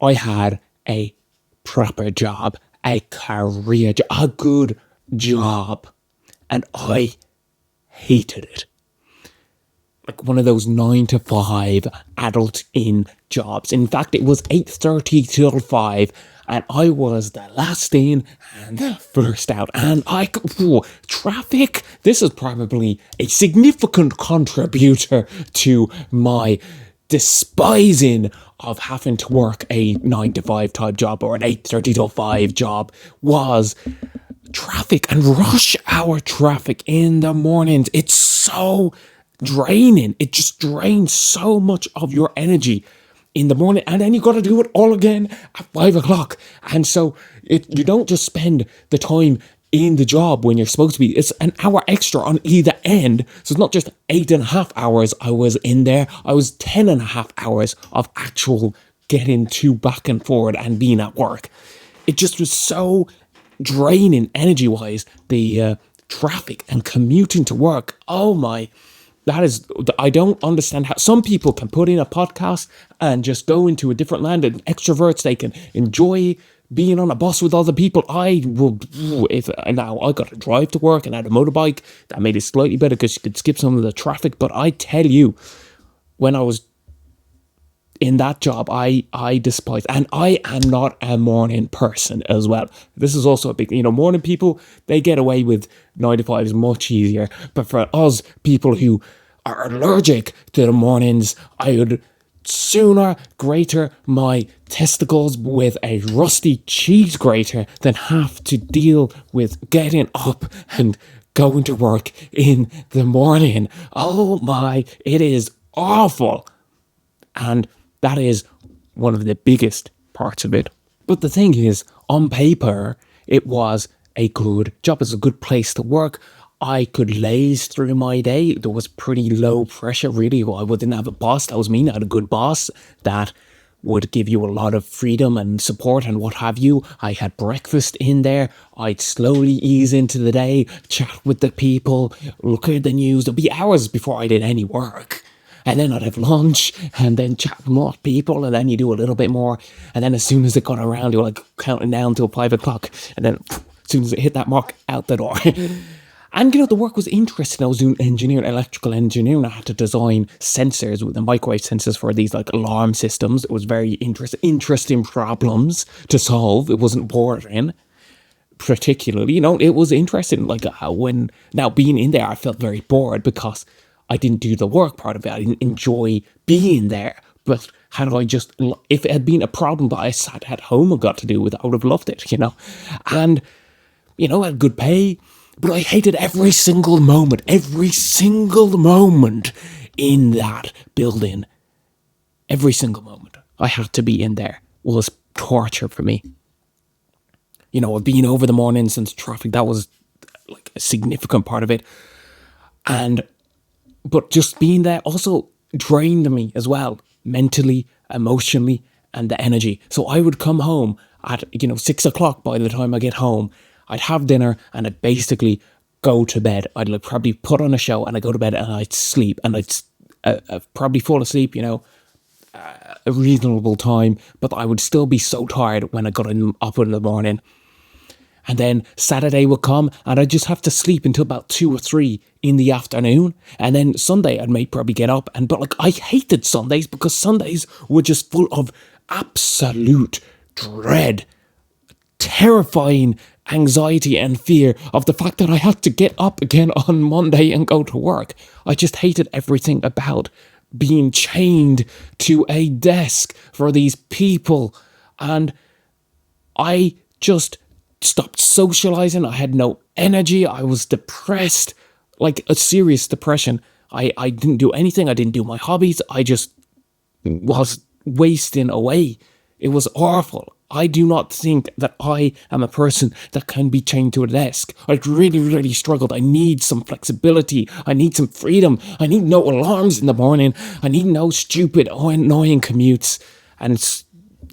I had a proper job, a career job, a good job, and I hated it. Like one of those 9 to 5 adult in jobs. In fact, it was 8:30 till 5, and I was the last in and the first out. And traffic. This is probably a significant contributor to my despising of having to work a 9 to 5 type job or an 8:30 till 5 job was traffic and rush hour traffic in the mornings. It's so draining. It just drains so much of your energy in the morning, and then you got to do it all again at 5 o'clock. And so you don't just spend the time in the job when you're supposed to be. It's an hour extra on either end. So it's not just 8.5 hours I was in there. I was 10.5 hours of actual getting to back and forward and being at work. It just was so draining energy wise. The traffic and commuting to work. Oh my. I don't understand how some people can put in a podcast and just go into a different land, and extroverts, they can enjoy being on a bus with other people. I will, if now I got to drive to work and had a motorbike, that made it slightly better because you could skip some of the traffic. But I tell you, when I was in that job, I despise, and I am not a morning person as well. This is also a big, morning people, they get away with 9 to 5 is much easier. But for us people who are allergic to the mornings, I would sooner grater my testicles with a rusty cheese grater than have to deal with getting up and going to work in the morning. Oh my, it is awful. And that is one of the biggest parts of it. But the thing is, on paper, it was a good job. It's a good place to work. I could laze through my day. There was pretty low pressure, really. I didn't have a boss. That was me. I had a good boss that would give you a lot of freedom and support and what have you. I had breakfast in there. I'd slowly ease into the day, chat with the people, look at the news. There'd be hours before I did any work. And then I'd have lunch and then chat with more people, and then you do a little bit more. And then as soon as it got around, you're like counting down till 5 o'clock. And then as soon as it hit that mark, out the door. And the work was interesting. I was doing electrical engineering. I had to design sensors with the microwave sensors for these like alarm systems. It was very interesting problems to solve. It wasn't boring, particularly. It was interesting. Like when now being in there, I felt very bored because I didn't do the work part of it. I didn't enjoy being there. But if it had been a problem that I sat at home and got to do with, I would have loved it, And, I had good pay, but I hated every single moment in that building. Every single moment I had to be in there was torture for me. Being over the mornings and traffic, that was like a significant part of it. But just being there also drained me as well, mentally, emotionally, and the energy. So I would come home at, 6 o'clock by the time I get home. I'd have dinner and I'd basically go to bed. I'd probably put on a show and I'd go to bed and I'd sleep. And I'd probably fall asleep, a reasonable time. But I would still be so tired when I got up in the morning. And then Saturday would come and I'd just have to sleep until about 2 or 3 in the afternoon. And then Sunday I'd probably get up. But I hated Sundays because Sundays were just full of absolute dread, terrifying anxiety and fear of the fact that I had to get up again on Monday and go to work. I just hated everything about being chained to a desk for these people. And I just stopped socializing. I had no energy. I was depressed, like a serious depression. I didn't do anything. I didn't do my hobbies. I just was wasting away. It was awful. I do not think that I am a person that can be chained to a desk. I really, really struggled. I need some flexibility. I need some freedom. I need no alarms in the morning. I need no stupid, annoying commutes. And it's,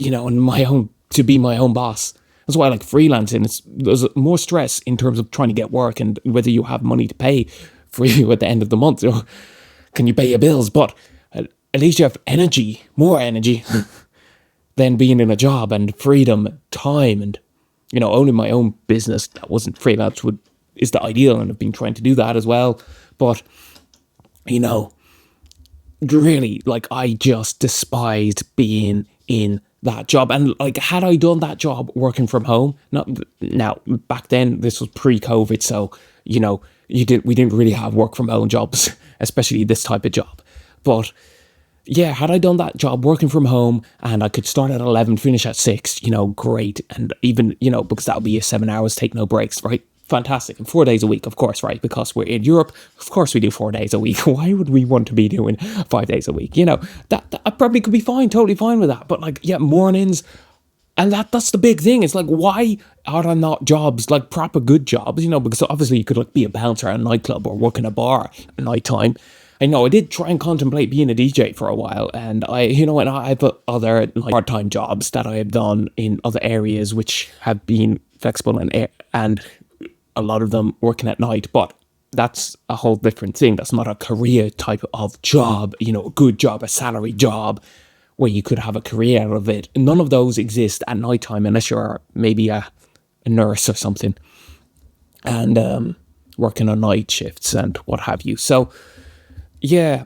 and to be my own boss. That's why I like freelancing. There's more stress in terms of trying to get work and whether you have money to pay for you at the end of the month. Can you pay your bills? But at least you have energy, more energy then being in a job and freedom, time, and, owning my own business that wasn't freelance is the ideal, and I've been trying to do that as well. But, really, like, I just despised being in that job. And, like, had I done that job working from home, not now, back then, this was pre-COVID, so, we didn't really have work from home jobs, especially this type of job. But yeah, had I done that job working from home and I could start at 11, finish at 6, great. And even, because that would be 7 hours, take no breaks, right? Fantastic. And 4 days a week, of course, right? Because we're in Europe, of course we do 4 days a week. Why would we want to be doing 5 days a week? That I probably could be fine, totally fine with that. But like, yeah, mornings, and that's the big thing. It's like, why are there not jobs, like proper good jobs? Because obviously you could like be a bouncer at a nightclub or work in a bar at night time. I know I did try and contemplate being a DJ for a while, and I've other like part-time jobs that I have done in other areas which have been flexible and a lot of them working at night, but that's a whole different thing. That's not a career type of job, a good job, a salary job where you could have a career out of it. None of those exist at nighttime unless you're maybe a nurse or something and working on night shifts and what have you. So yeah,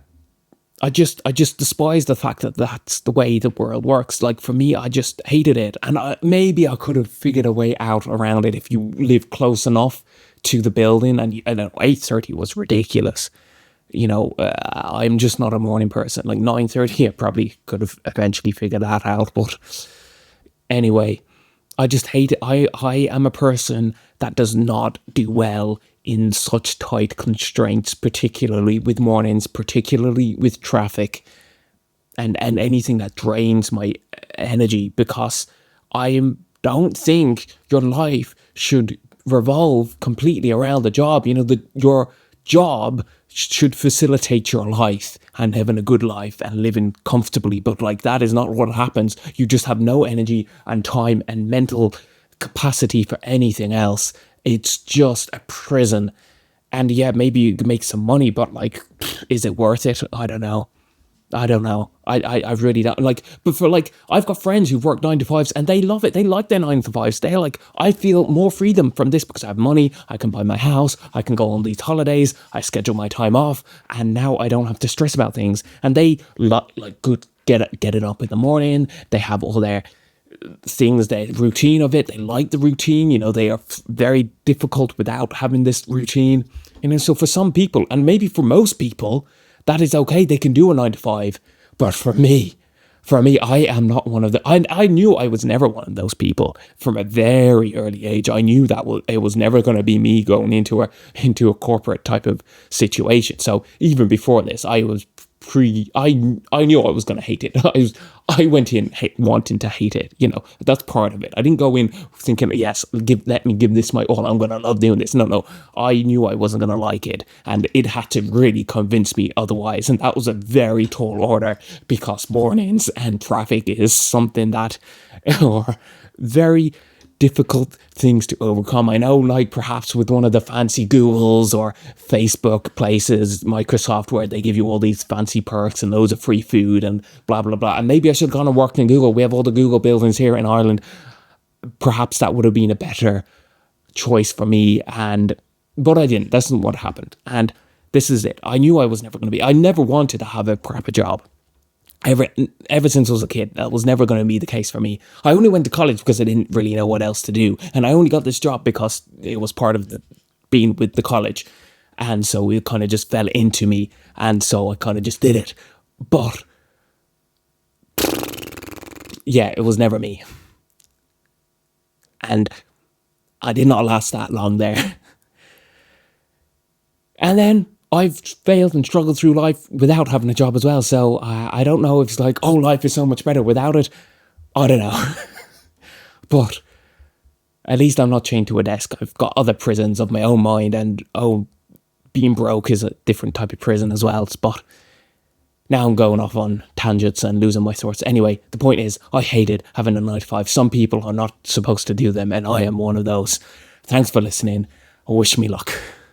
I just despise the fact that that's the way the world works. Like for me, I just hated it. And maybe I could have figured a way out around it if you live close enough to the building. And I don't know, 8:30 was ridiculous. I'm just not a morning person. Like 9:30, I probably could have eventually figured that out. But anyway, I just hate it. I am a person that does not do well in such tight constraints, particularly with mornings, particularly with traffic and anything that drains my energy, because don't think your life should revolve completely around the job. Your job should facilitate your life and having a good life and living comfortably, but like that is not what happens. You just have no energy and time and mental capacity for anything else. It's just a prison. And yeah, maybe you can make some money, but like, is it worth it? I don't know. I really don't like, but for like, I've got friends who've worked 9 to 5s and they love it. They like their 9 to 5s. They're like, I feel more freedom from this because I have money. I can buy my house. I can go on these holidays. I schedule my time off. And now I don't have to stress about things. And they like good, get it up in the morning. They have all their things, the routine of it. They like the routine. They are very difficult without having this routine. So for some people, and maybe for most people, that is okay. They can do a 9 to 5. But for me, I am not one of the. I knew I was never one of those people from a very early age. I knew that it was never going to be me going into a corporate type of situation. So even before this, I was I knew I was going to hate it. I went in wanting to hate it. That's part of it. I didn't go in thinking, yes, let me give this my all. I'm going to love doing this. No. I knew I wasn't going to like it, and it had to really convince me otherwise. And that was a very tall order, because mornings and traffic is something that are very difficult things to overcome. I know, like perhaps with one of the fancy Googles or Facebook places, Microsoft, where they give you all these fancy perks and loads of free food and blah, blah, blah. And maybe I should have gone and worked in Google. We have all the Google buildings here in Ireland. Perhaps that would have been a better choice for me. But I didn't. That's not what happened. And this is it. I knew I was never going to be. I never wanted to have a proper job. Ever since I was a kid, that was never going to be the case for me. I only went to college because I didn't really know what else to do. And I only got this job because it was part of being with the college. And so it kind of just fell into me. And so I kind of just did it. But yeah, it was never me. And I did not last that long there. And then I've failed and struggled through life without having a job as well. So I don't know if it's like, oh, life is so much better without it. I don't know. But at least I'm not chained to a desk. I've got other prisons of my own mind, and being broke is a different type of prison as well. But now I'm going off on tangents and losing my thoughts. Anyway, the point is, I hated having a 9 to 5. Some people are not supposed to do them, and I am one of those. Thanks for listening. Wish me luck.